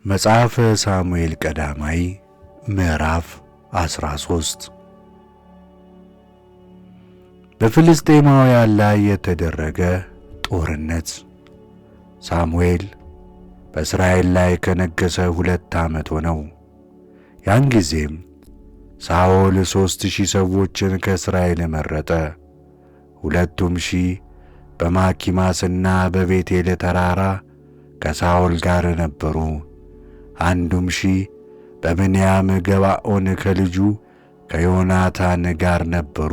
መጽሐፈ ሳሙኤል ቀዳማዊ ምዕራፍ 13 በፍልስጤማውያን ላይ የተደረገ ጦርነት። ሳሙኤል በእስራኤል ላይ ከነገሠ 2 ዓመት ሆነው። ያን ጊዜም ሳኦል 3,000 ሰዎችን ከእስራኤል መረጠ። 2,000 በማኪማስና በቤቴል ተራራ ከሳኦል ጋር ነበሩ። 1,000 በብንያም ገባዖን ከልጁ ከዮናታን ጋር ነበሩ።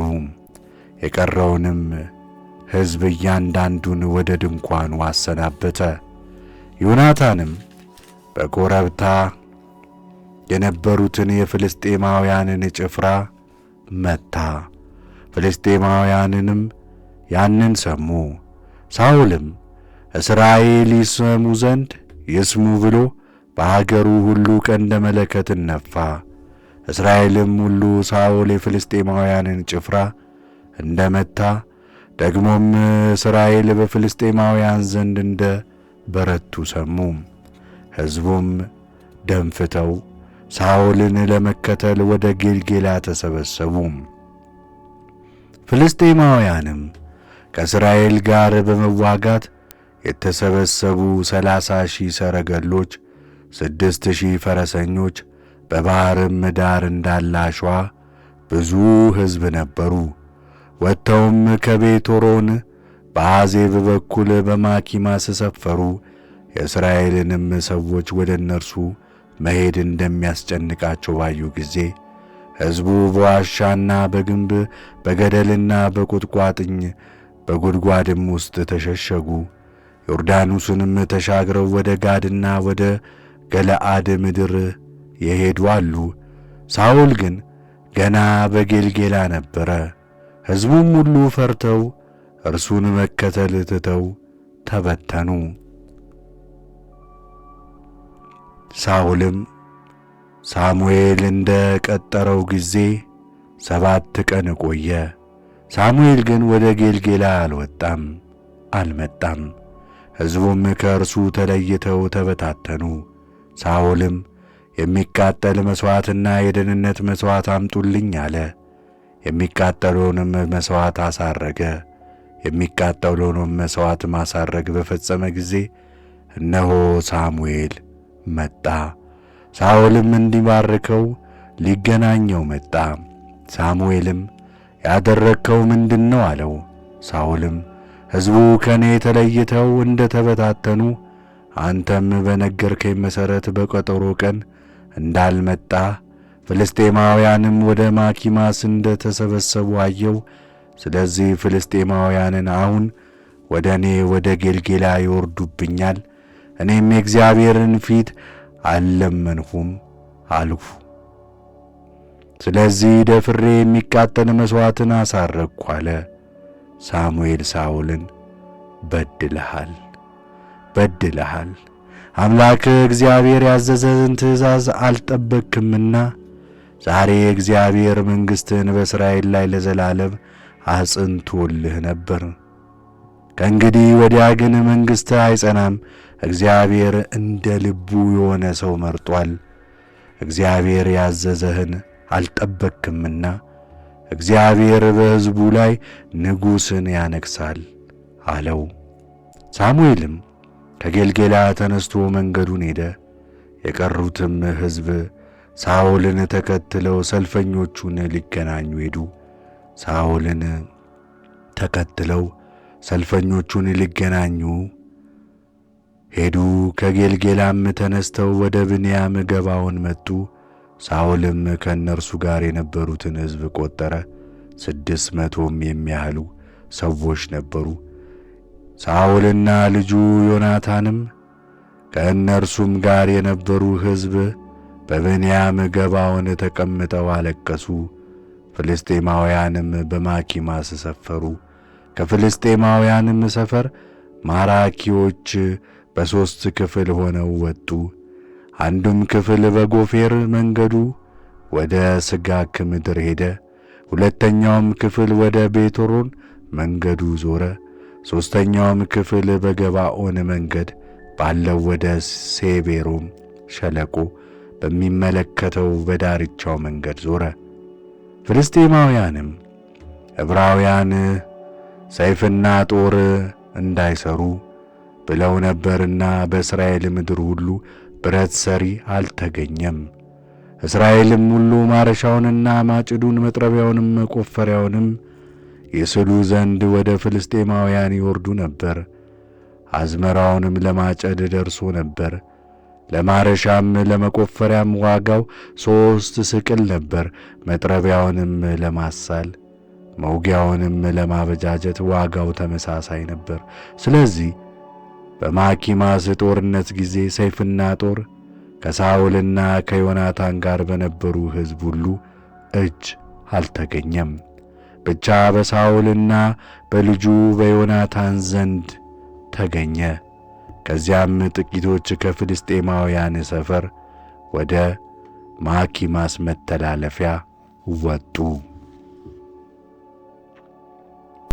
የቀረውንም ሕዝብ እያንዳንዱን ወደ ድንኳኑ አሰናበተ። ዮናታንም በኮረብታ የነበሩትን የፍልስጤማውያንን ጭፍራ መታ። ፍልስጤማውያንንም ያንን ሰሙ። ሳኦልም እስራኤል ይሰሙ ዘንድ ይስሙ ብሎ በአገሩ ሁሉ ቀንደ መለከትን ነፋ። እስራኤልም ሁሉ ሳኦል የፍልስጤማውያንን ጭፍራ እንደ መታ፣ ደግሞም እስራኤል በፍልስጤማውያን ዘንድ እንደ በረቱ ሰሙ። ሕዝቡም ደንፍተው ሳኦልን ለመከተል ወደ ጌልጌላ ተሰበሰቡ። ፍልስጤማውያንም ከእስራኤል ጋር በመዋጋት የተሰበሰቡ 30,000 ሰረገሎች፣ 6,000 ፈረሰኞች፣ በባሕርም ዳር እንዳለ አሸዋ ብዙ ሕዝብ ነበሩ። ወጥተውም ከቤትሖሮን በአዜብ በኩል በማኪማስ ሰፈሩ። የእስራኤልንም ሰዎች ወደ እነርሱ መሄድ እንደሚያስጨንቃቸው ባዩ ጊዜ ሕዝቡ በዋሻና በግንብ በገደልና በቁጥቋጥኝ በጕድጓድም ውስጥ ተሸሸጉ። ዮርዳኖስንም ተሻግረው ወደ ጋድና ወደ ገለዓድ ምድር የሄዱ አሉ። ሳኦል ግን ገና በጌልጌላ ነበረ። ሕዝቡም ሁሉ ፈርተው እርሱን መከተል ትተው ተበተኑ። ሳኦልም ሳሙኤል እንደ ቀጠረው ጊዜ 7 ቀን ቆየ። ሳሙኤል ግን ወደ ጌልጌላ አልመጣም። ሕዝቡም ከእርሱ ተለይተው ተበታተኑ። ሳኦልም የሚቃጠል መሥዋዕትና የደህንነት መሥዋዕት አምጡልኝ አለ። የሚቃጠለውንም መሥዋዕት አሳረገ። የሚቃጠለውንም መሥዋዕት ማሳረግ በፈጸመ ጊዜ እነሆ ሳሙኤል መጣ። ሳኦልም እንዲባርከው ሊገናኘው መጣ። ሳሙኤልም ያደረግከው ምንድን ነው አለው። ሳኦልም ሕዝቡ ከእኔ ተለይተው እንደ ተበታተኑ አንተም በነገርከኝ መሠረት በቀጠሮ ቀን እንዳልመጣ ፍልስጤማውያንም ወደ ማኪማስ እንደ ተሰበሰቡ አየው። ስለዚህ ፍልስጤማውያንን አሁን ወደ እኔ ወደ ጌልጌላ ይወርዱብኛል፣ እኔም የእግዚአብሔርን ፊት አልለመንሁም አልሁ። ስለዚህ ደፍሬ የሚቃጠል መሥዋዕትን አሳረግሁ አለ። ሳሙኤል ሳኦልን በድለሃል፣ አምላክህ እግዚአብሔር ያዘዘህን ትእዛዝ አልጠበቅህምና ዛሬ እግዚአብሔር መንግሥትህን በእስራኤል ላይ ለዘላለም አጽንቶልህ ነበር። ከእንግዲህ ወዲያ ግን መንግሥትህ አይጸናም። እግዚአብሔር እንደ ልቡ የሆነ ሰው መርጧል። እግዚአብሔር ያዘዘህን አልጠበቅህምና እግዚአብሔር በሕዝቡ ላይ ንጉሥን ያነግሣል አለው። ሳሙኤልም ከጌልጌላ ተነስቶ መንገዱን ሄደ። የቀሩትም ሕዝብ ሳኦልን ተከትለው ሰልፈኞቹን ሊገናኙ ሄዱ። ሳኦልን ተከትለው ሰልፈኞቹን ሊገናኙ ሄዱ። ከጌልጌላም ተነስተው ወደ ብንያም ገባዖን መጡ። ሳኦልም ከእነርሱ ጋር የነበሩትን ሕዝብ ቈጠረ፣ 600 የሚያህሉ ሰዎች ነበሩ። ሳኦልና ልጁ ዮናታንም ከእነርሱም ጋር የነበሩ ሕዝብ በብንያም ገባዖን ተቀምጠው አለቀሱ። ፍልስጤማውያንም በማኪማስ ሰፈሩ። ከፍልስጤማውያንም ሰፈር ማራኪዎች በ3 ክፍል ሆነው ወጡ። አንዱም ክፍል በጎፌር መንገዱ ወደ ስጋክ ምድር ሄደ። ሁለተኛውም ክፍል ወደ ቤትሖሮን መንገዱ ዞረ። ሦስተኛውም ክፍል በገባዖን መንገድ ባለው ወደ ሴቤሮም ሸለቆ በሚመለከተው በዳርቻው መንገድ ዞረ። ፍልስጤማውያንም ዕብራውያን ሰይፍና ጦር እንዳይሰሩ ብለው ነበርና በእስራኤል ምድር ሁሉ ብረት ሰሪ አልተገኘም። እስራኤልም ሁሉ ማረሻውንና ማጭዱን መጥረቢያውንም መቆፈሪያውንም ይስሉ ዘንድ ወደ ፍልስጤማውያን ይወርዱ ነበር። አዝመራውንም ለማጨድ ደርሶ ነበር። ለማረሻም ለመቆፈሪያም ዋጋው 3 ስቅል ነበር። መጥረቢያውንም ለማሳል መውጊያውንም ለማበጃጀት ዋጋው ተመሳሳይ ነበር። ስለዚህ በማኪማስ ጦርነት ጊዜ ሰይፍና ጦር ከሳኦልና ከዮናታን ጋር በነበሩ ሕዝብ ሁሉ እጅ አልተገኘም። ብቻ በሳኦልና በልጁ በዮናታን ዘንድ ተገኘ። ከዚያም ጥቂቶች ከፍልስጤማውያን ሰፈር ወደ ማኪማስ መተላለፊያ ወጡ።